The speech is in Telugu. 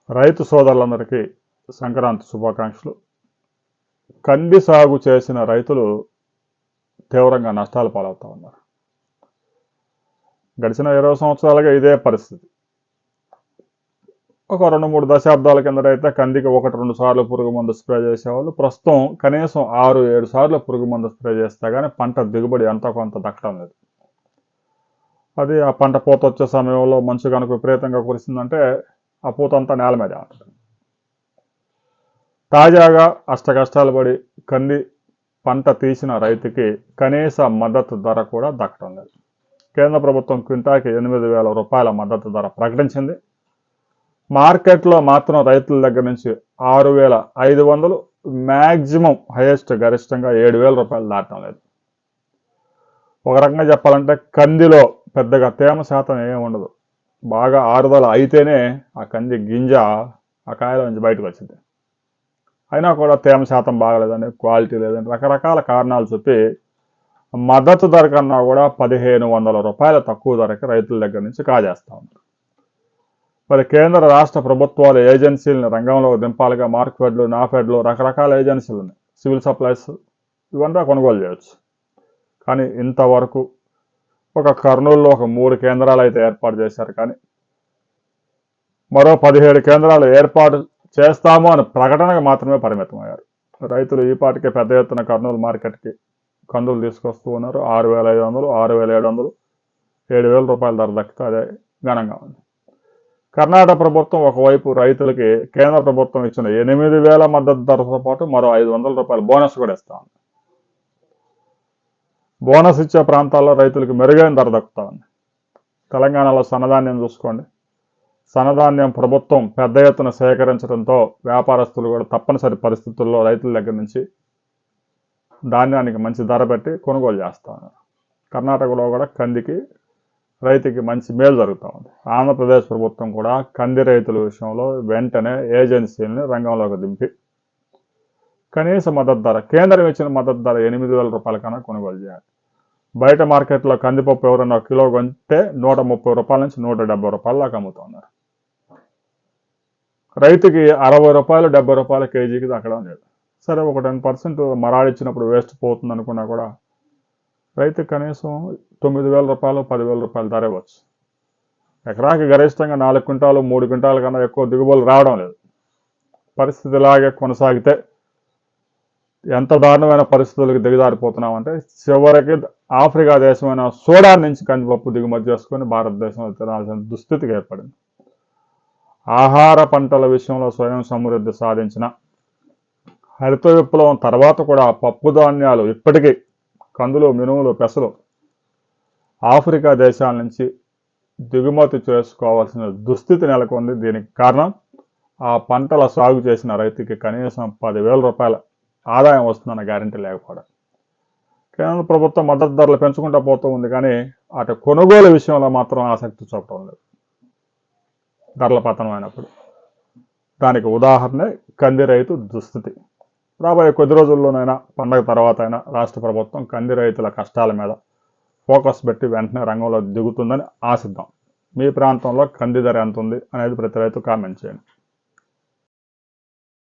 రైతు సోదరులందరికీ సంక్రాంతి శుభాకాంక్షలు. కంది సాగు చేసిన రైతులు తీవ్రంగా నష్టాలు పాలవుతూ ఉన్నారు. గడిచిన 20 సంవత్సరాలుగా ఇదే పరిస్థితి. ఒక 2-3 దశాబ్దాల కిందటైతే కందికి 1-2 సార్లు పురుగు మందు స్ప్రే చేసేవాళ్ళు. ప్రస్తుతం కనీసం 6-7 సార్లు పురుగు మందు స్ప్రే చేస్తే కానీ పంట దిగుబడి ఎంతో కొంత దక్కడం లేదు. అది ఆ పంట పూత వచ్చే సమయంలో మంచు కనుక విపరీతంగా కురిసిందంటే ఆ పూత అంతా నేల మీద ఉంటుంది. తాజాగా అష్టకష్టాలు పడి కంది పంట తీసిన రైతుకి కనీస మద్దతు ధర కూడా దక్కడం లేదు. కేంద్ర ప్రభుత్వం క్వింటాకి 8,000 రూపాయల మద్దతు ధర ప్రకటించింది. మార్కెట్లో మాత్రం రైతుల దగ్గర నుంచి 6,500, మ్యాక్సిమం హైయెస్ట్ గరిష్టంగా 7,000 రూపాయలు దాటం లేదు. ఒక రకంగా చెప్పాలంటే కందిలో పెద్దగా తేమ శాతం ఏమి ఉండదు. బాగా ఆరుదల అయితేనే ఆ కంది గింజ ఆ కాయల నుంచి బయటకు వచ్చింది. అయినా కూడా తేమ శాతం బాగలేదని, క్వాలిటీ లేదని రకరకాల కారణాలు చెప్పి మద్దతు ధర కన్నా కూడా 1,500 రూపాయల తక్కువ ధరకి రైతుల దగ్గర నుంచి కాజేస్తూ ఉన్నారు. మరి కేంద్ర రాష్ట్ర ప్రభుత్వాలు ఏజెన్సీలను రంగంలోకి దింపాలిగా. మార్క్ఫెడ్లు, నాఫెడ్లు రకరకాల ఏజెన్సీలు ఉన్నాయి. సివిల్ సప్లైస్ ఇవంతా కొనుగోలు చేయవచ్చు. కానీ ఇంతవరకు ఒక కర్నూలులో ఒక 3 కేంద్రాలు అయితే ఏర్పాటు చేశారు. కానీ మరో 17 కేంద్రాలు ఏర్పాటు చేస్తాము అని ప్రకటనకు మాత్రమే పరిమితం అయ్యారు. రైతులు ఈ పాటికే పెద్ద ఎత్తున కర్నూలు మార్కెట్కి కందులు తీసుకొస్తూ ఉన్నారు. 6,500, 6,700, 7,000 రూపాయల ధర దక్కితే అదే ఘనంగా ఉంది. కర్ణాటక ప్రభుత్వం ఒకవైపు రైతులకి కేంద్ర ప్రభుత్వం ఇచ్చిన 8,000 మద్దతు ధరతో పాటు మరో 500 రూపాయల బోనస్ కూడా ఇస్తా ఉంది. బోనస్ ఇచ్చే ప్రాంతాల్లో రైతులకు మెరుగైన ధర దక్కుతా ఉంది. తెలంగాణలో సన్నధాన్యం చూసుకోండి. సన్నధాన్యం ప్రభుత్వం పెద్ద ఎత్తున సేకరించడంతో వ్యాపారస్తులు కూడా తప్పనిసరి పరిస్థితుల్లో రైతుల దగ్గర నుంచి ధాన్యానికి మంచి ధర పెట్టి కొనుగోలు చేస్తూ ఉన్నారు. కర్ణాటకలో కూడా కందికి రైతుకి మంచి మేలు జరుగుతూ ఉంది. ఆంధ్రప్రదేశ్ ప్రభుత్వం కూడా కంది రైతుల విషయంలో వెంటనే ఏజెన్సీలని రంగంలోకి దింపి కనీస మద్దతు ధర, కేంద్రం ఇచ్చిన మద్దతు ధర 8,000 రూపాయల కన్నా కొనుగోలు చేయాలి. బయట మార్కెట్లో కందిపప్పు ఎవరైనా కిలో కొంటే 130 రూపాయల నుంచి 170 రూపాయల దాకా అమ్ముతున్నారు. రైతుకి 60 రూపాయలు, 70 రూపాయల కేజీకి దక్కడం లేదు. సరే, ఒక 10% మరాడిచ్చినప్పుడు వేస్ట్ పోతుంది అనుకున్నా కూడా రైతుకి కనీసం 9,000 రూపాయలు, 10,000 రూపాయలు ధర ఇవ్వచ్చు. ఎకరాకి గరిష్టంగా 4 క్వింటాలు, 3 క్వింటాల కన్నా ఎక్కువ దిగుబడులు రావడం లేదు. పరిస్థితి ఇలాగే కొనసాగితే ఎంత దారుణమైన పరిస్థితులకు దిగజారిపోతున్నామంటే చివరికి ఆఫ్రికా దేశమైన సూడాన్ నుంచి కందిపప్పు దిగుమతి చేసుకొని భారతదేశంలో తినాల్సిన దుస్థితికి ఏర్పడింది. ఆహార పంటల విషయంలో స్వయం సమృద్ధి సాధించిన హరిత విప్లవం తర్వాత కూడా పప్పు ధాన్యాలు ఇప్పటికీ కందులు, మినుములు, పెసలు ఆఫ్రికా దేశాల నుంచి దిగుమతి చేసుకోవాల్సిన దుస్థితి నెలకొంది. దీనికి కారణం ఆ పంటల సాగు చేసిన రైతుకి కనీసం 10,000 రూపాయల ఆదాయం వస్తుందన్న గ్యారంటీ లేకపోవడం. కేంద్ర ప్రభుత్వం మద్దతు ధరలు పెంచుకుంటూ పోతూ ఉంది. కానీ అటు కొనుగోలు విషయంలో మాత్రం ఆసక్తి చూపడం లేదు. ధరల పతనం అయినప్పుడు దానికి ఉదాహరణ కంది రైతు దుస్థితి. రాబోయే కొద్ది రోజుల్లోనైనా, పండగ తర్వాత అయినా రాష్ట్ర ప్రభుత్వం కంది రైతుల కష్టాల మీద ఫోకస్ పెట్టి వెంటనే రంగంలో దిగుతుందని ఆశిద్దాం. మీ ప్రాంతంలో కంది ధర ఎంత ఉంది అనేది ప్రతి రైతు కామెంట్ చేయండి.